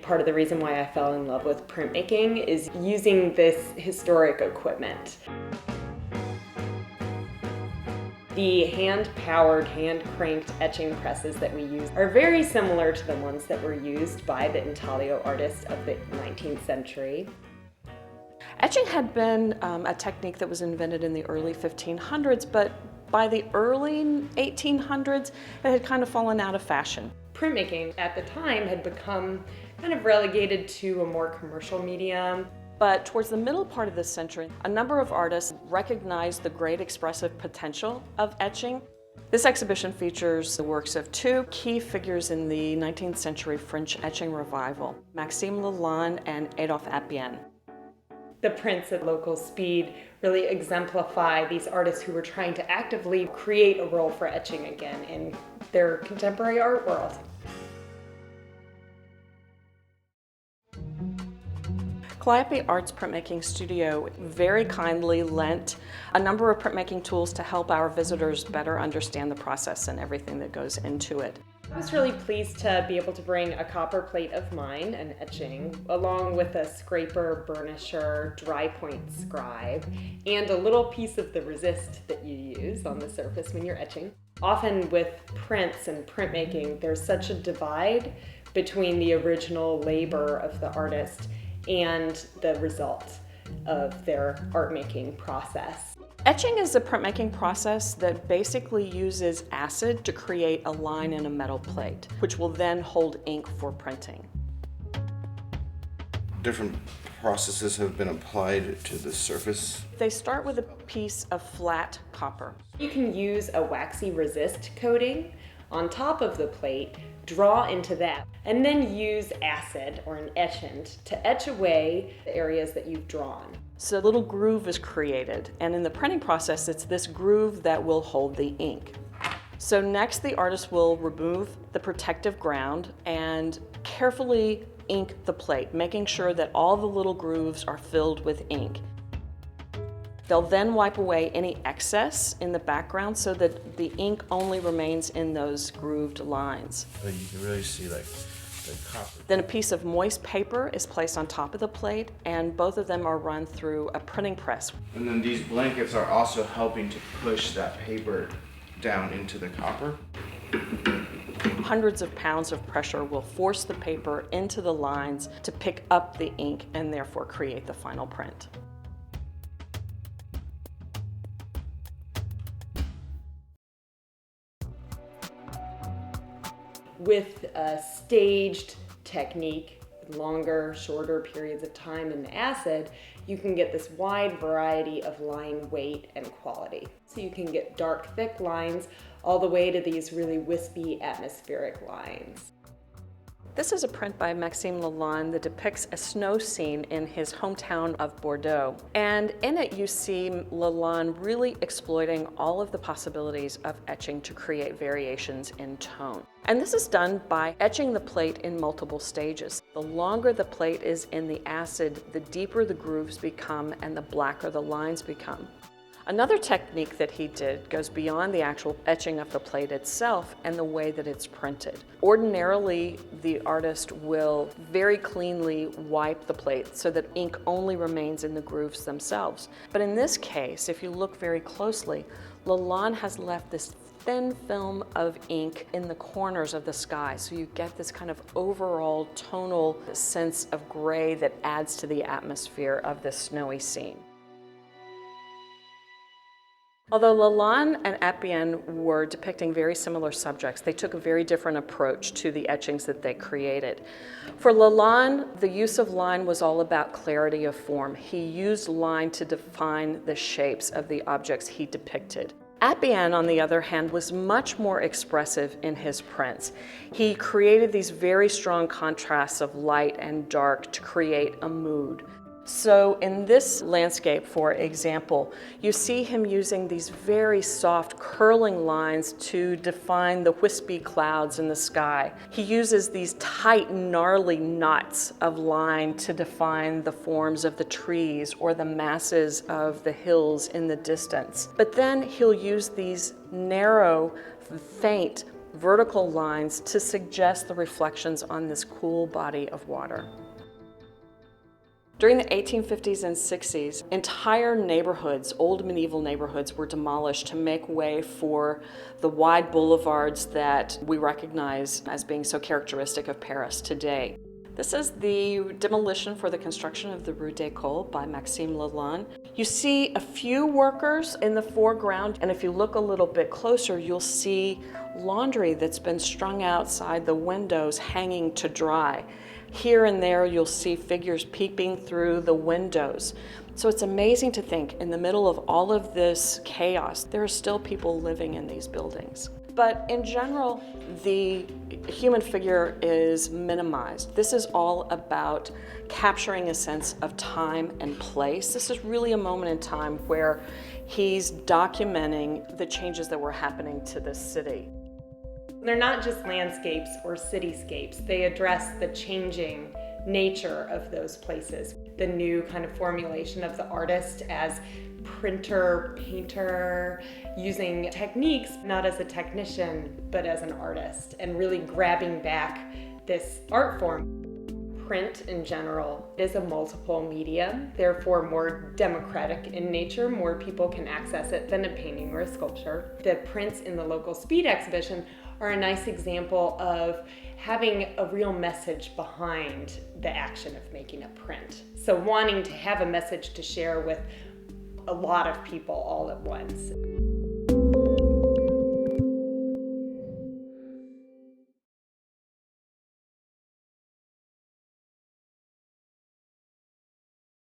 part of the reason why I fell in love with printmaking is using this historic equipment. The hand-powered, hand-cranked etching presses that we use are very similar to the ones that were used by the intaglio artists of the 19th century. Etching had been a technique that was invented in the early 1500s, but by the early 1800s, it had kind of fallen out of fashion. Printmaking at the time had become kind of relegated to a more commercial medium. But towards the middle part of this century, a number of artists recognized the great expressive potential of etching. This exhibition features the works of two key figures in the 19th century French etching revival, Maxime Lalanne and Adolphe Appian. The prints at local speed really exemplify these artists who were trying to actively create a role for etching again in their contemporary art world. Calliope Art's printmaking studio very kindly lent a number of printmaking tools to help our visitors better understand the process and everything that goes into it. I was really pleased to be able to bring a copper plate of mine, an etching, along with a scraper, burnisher, dry point scribe, and a little piece of the resist that you use on the surface when you're etching. Often with prints and printmaking, there's such a divide between the original labor of the artist and the result of their art-making process. Etching is a printmaking process that basically uses acid to create a line in a metal plate, which will then hold ink for printing. Different processes have been applied to the surface. They start with a piece of flat copper. You can use a waxy resist coating on top of the plate, draw into that, and then use acid or an etchant to etch away the areas that you've drawn. So a little groove is created, and in the printing process, it's this groove that will hold the ink. So next, the artist will remove the protective ground and carefully ink the plate, making sure that all the little grooves are filled with ink. They'll then wipe away any excess in the background so that the ink only remains in those grooved lines. You can really see like the copper. Then a piece of moist paper is placed on top of the plate, and both of them are run through a printing press. And then these blankets are also helping to push that paper down into the copper. Hundreds of pounds of pressure will force the paper into the lines to pick up the ink and therefore create the final print. With a staged technique, longer, shorter periods of time in the acid, you can get this wide variety of line weight and quality. So you can get dark, thick lines all the way to these really wispy, atmospheric lines. This is a print by Maxime Lalanne that depicts a snow scene in his hometown of Bordeaux. And in it you see Lalanne really exploiting all of the possibilities of etching to create variations in tone. And this is done by etching the plate in multiple stages. The longer the plate is in the acid, the deeper the grooves become and the blacker the lines become. Another technique that he did goes beyond the actual etching of the plate itself and the way that it's printed. Ordinarily, the artist will very cleanly wipe the plate so that ink only remains in the grooves themselves. But in this case, if you look very closely, Lalanne has left this thin film of ink in the corners of the sky, so you get this kind of overall tonal sense of gray that adds to the atmosphere of this snowy scene. Although Lalanne and Appian were depicting very similar subjects, they took a very different approach to the etchings that they created. For Lalanne, the use of line was all about clarity of form. He used line to define the shapes of the objects he depicted. Appian, on the other hand, was much more expressive in his prints. He created these very strong contrasts of light and dark to create a mood. So in this landscape, for example, you see him using these very soft curling lines to define the wispy clouds in the sky. He uses these tight, gnarly knots of line to define the forms of the trees or the masses of the hills in the distance. But then he'll use these narrow, faint vertical lines to suggest the reflections on this cool body of water. During the 1850s and 60s, entire neighborhoods, old medieval neighborhoods, were demolished to make way for the wide boulevards that we recognize as being so characteristic of Paris today. This is the demolition for the construction of the Rue des Cols by Maxime Lalanne. You see a few workers in the foreground, and if you look a little bit closer, you'll see laundry that's been strung outside the windows hanging to dry. Here and there, you'll see figures peeping through the windows. So it's amazing to think, in the middle of all of this chaos, there are still people living in these buildings. But in general, the human figure is minimized. This is all about capturing a sense of time and place. This is really a moment in time where he's documenting the changes that were happening to this city. They're not just landscapes or cityscapes. They address the changing nature of those places. The new kind of formulation of the artist as printer, painter, using techniques not as a technician, but as an artist, and really grabbing back this art form. Print in general is a multiple medium, therefore more democratic in nature. More people can access it than a painting or a sculpture. The prints in the local Speed exhibition are a nice example of having a real message behind the action of making a print. So wanting to have a message to share with a lot of people all at once.